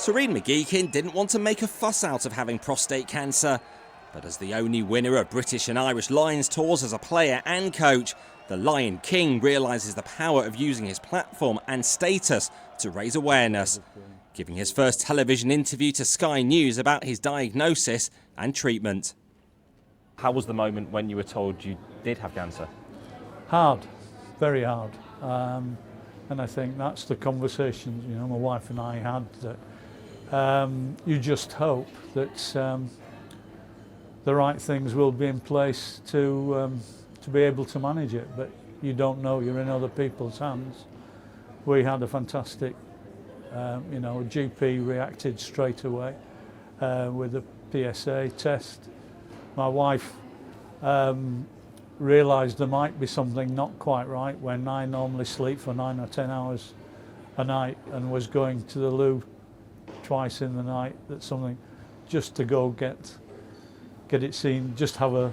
Sir Ian McGeechan didn't want to make a fuss out of having prostate cancer, but as the only winner of British and Irish Lions tours as a player and coach, the Lion King realises the power of using his platform and status to raise awareness, giving his first television interview to Sky News about his diagnosis and treatment. How was the moment when you were told you did have cancer? Hard, very hard. And I think that's the conversation, my wife and I had, that you just hope that the right things will be in place to be able to manage it, but you don't know, you're in other people's hands. We had a fantastic, GP reacted straight away with a PSA test. My wife realised there might be something not quite right when I normally sleep for 9 or 10 hours a night and was going to the loo twice in the night, that something, just to go get it seen, just have a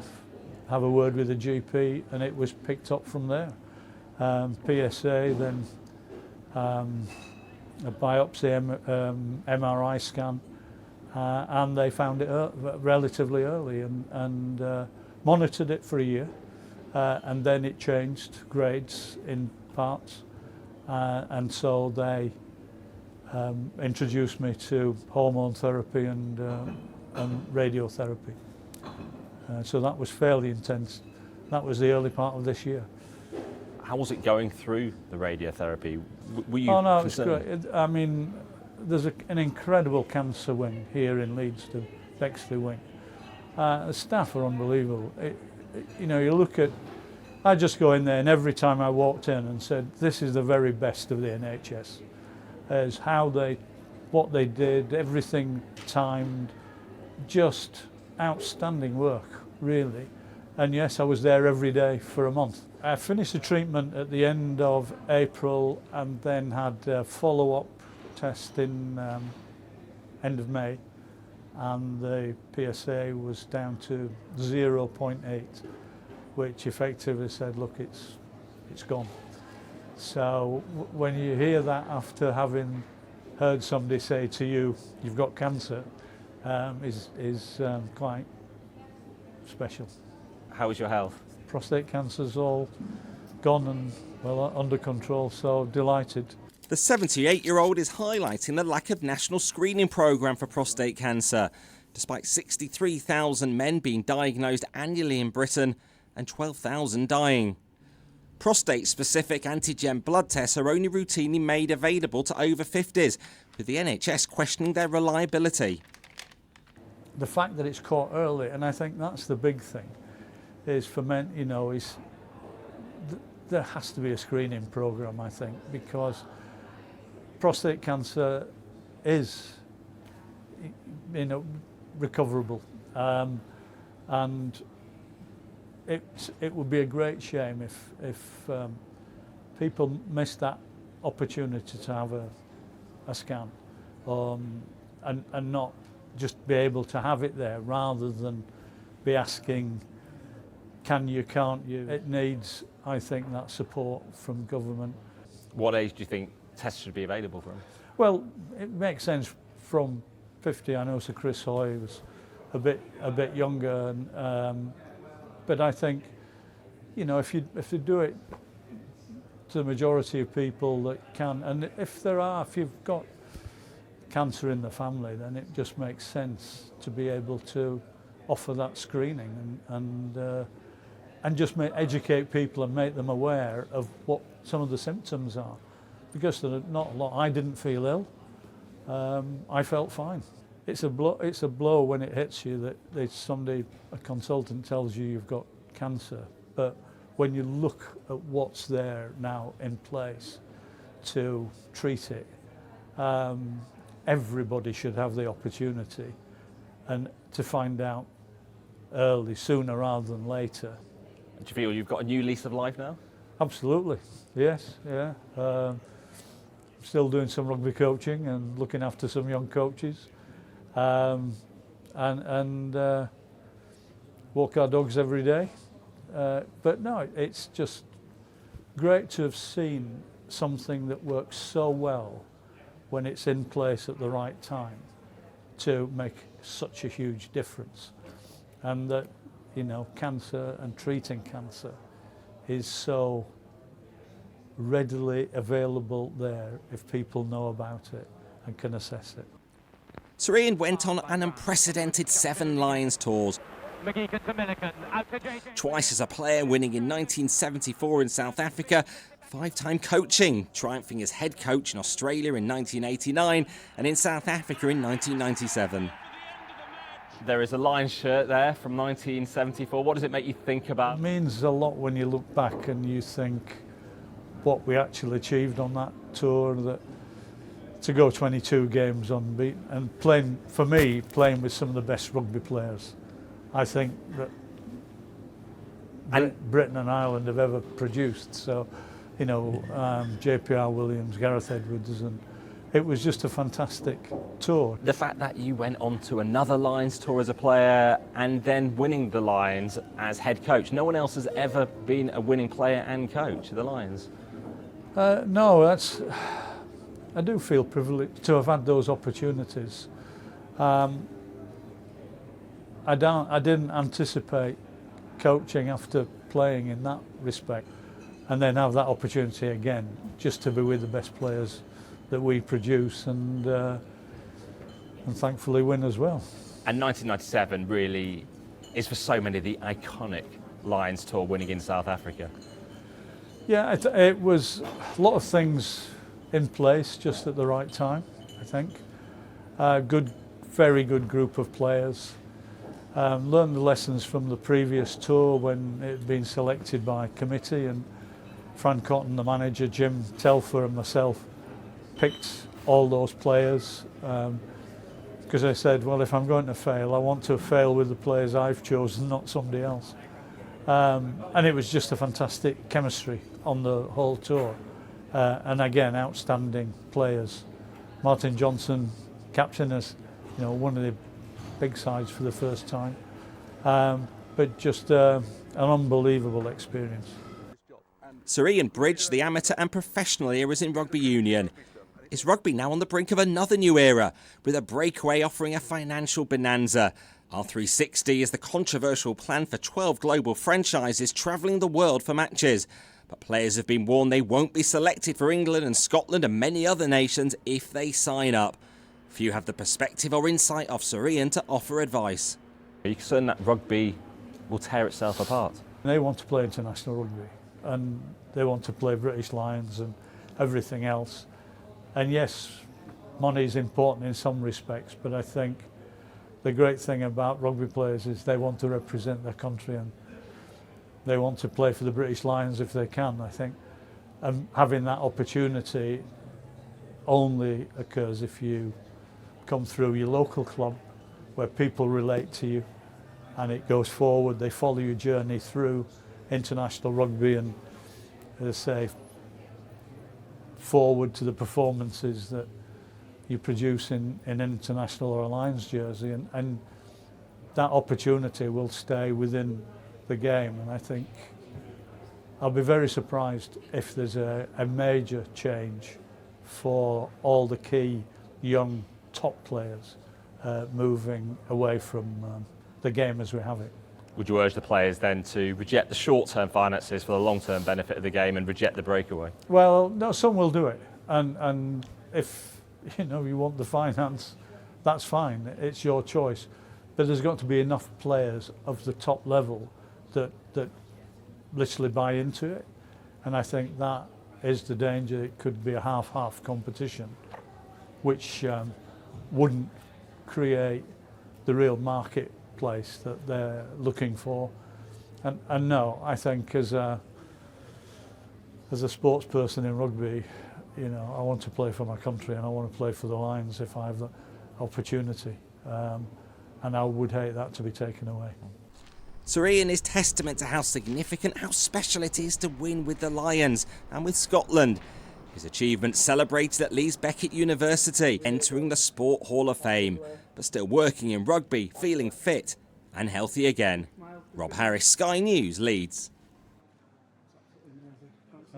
word with the GP, and it was picked up from there. PSA, then a biopsy, MRI scan, and they found it relatively early and monitored it for a year, and then it changed grades in parts, and so they introduced me to hormone therapy and radiotherapy. So that was fairly intense. That was the early part of this year. How was it going through the radiotherapy? Were you Oh no, concerned? It was great. There's an incredible cancer wing here in Leeds, the Bexley wing. The staff are unbelievable. You look at, I just go in there and every time I walked in and said, this is the very best of the NHS. As what they did, everything timed, just outstanding work, really. And yes, I was there every day for a month. I finished the treatment at the end of April and then had a follow-up test in end of May, and the PSA was down to 0.8, which effectively said, look, it's gone. So when you hear that after having heard somebody say to you, you've got cancer, is quite special. How is your health? Prostate cancer's all gone and under control, so delighted. The 78-year-old is highlighting the lack of national screening programme for prostate cancer, despite 63,000 men being diagnosed annually in Britain and 12,000 dying. Prostate-specific antigen blood tests are only routinely made available to over 50s, with the NHS questioning their reliability. The fact that it's caught early, and I think that's the big thing, is for men, there has to be a screening programme, I think, because prostate cancer is, recoverable, and it would be a great shame if people miss that opportunity to have a scan, and not just be able to have it there, rather than be asking, can you, can't you? It needs, I think, that support from government. What age do you think tests should be available from? Well, it makes sense from 50. I know Sir Chris Hoy was a bit younger, but I think, if you do it to the majority of people that can, and if you've got cancer in the family, then it just makes sense to be able to offer that screening and just educate people and make them aware of what some of the symptoms are, because there are not a lot. I didn't feel ill. I felt fine. It's a blow when it hits you that a consultant tells you you've got cancer, but when you look at what's there now in place to treat it, everybody should have the opportunity and to find out early, sooner rather than later. Do you feel you've got a new lease of life now? Absolutely, yes, yeah. Still doing some rugby coaching and looking after some young coaches, and walk our dogs every day. But no, it's just great to have seen something that works so well when it's in place at the right time to make such a huge difference. And that, you know, cancer and treating cancer is so readily available there if people know about it and can assess it. Sir Ian went on an unprecedented 7 Lions tours. Twice as a player, winning in 1974 in South Africa, 5-time coaching, triumphing as head coach in Australia in 1989 and in South Africa in 1997. There is a Lions shirt there from 1974. What does it make you think about? It means a lot when you look back and you think what we actually achieved on that tour, that to go 22 games unbeaten and playing, for me, playing with some of the best rugby players I think that Britain and Ireland have ever produced. So, you know, JPR Williams, Gareth Edwards, and it was just a fantastic tour. The fact that you went on to another Lions tour as a player and then winning the Lions as head coach. No one else has ever been a winning player and coach of the Lions. No, I do feel privileged to have had those opportunities. I didn't anticipate coaching after playing in that respect, and then have that opportunity again, just to be with the best players that we produce and thankfully win as well. And 1997 really is for so many the iconic Lions tour, winning in South Africa. Yeah, it was a lot of things in place just at the right time, I think. Very good group of players. Learned the lessons from the previous tour when it had been selected by committee, and Fran Cotton, the manager, Jim Telfer and myself picked all those players because I said, well, if I'm going to fail, I want to fail with the players I've chosen, not somebody else. And it was just a fantastic chemistry on the whole tour. And again, outstanding players. Martin Johnson, captain us, you know, one of the big sides for the first time. But just an unbelievable experience. Sir Ian bridged the amateur and professional eras in rugby union. Is rugby now on the brink of another new era, with a breakaway offering a financial bonanza? R360 is the controversial plan for 12 global franchises travelling the world for matches. But players have been warned they won't be selected for England and Scotland and many other nations if they sign up. Few have the perspective or insight of Sir Ian to offer advice. Are you concerned that rugby will tear itself apart? They want to play international rugby and they want to play British Lions and everything else. And yes, money is important in some respects, but I think the great thing about rugby players is they want to represent their country and they want to play for the British Lions if they can, I think. And having that opportunity only occurs if you come through your local club where people relate to you and it goes forward. They follow your journey through international rugby and, as I say, forward to the performances that you produce in international or Lions jersey, and that opportunity will stay within the game. And I think I'll be very surprised if there's a major change for all the key young top players moving away from the game as we have it. Would you urge the players then to reject the short-term finances for the long-term benefit of the game and reject the breakaway? Well, no, some will do it, and if you know you want the finance, that's fine. It's your choice, but there's got to be enough players of the top level that literally buy into it, and I think that is the danger. It could be a half-half competition, which wouldn't create the real marketplace that they're looking for. And no, I think as a sports person in rugby, you know, I want to play for my country and I want to play for the Lions if I have the opportunity. And I would hate that to be taken away. Sir Ian is testament to how significant, how special it is to win with the Lions and with Scotland. His achievements celebrated at Leeds Beckett University, entering the Sport Hall of Fame, but still working in rugby, feeling fit and healthy again. Rob Harris, Sky News, Leeds.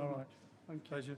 All right, pleasure.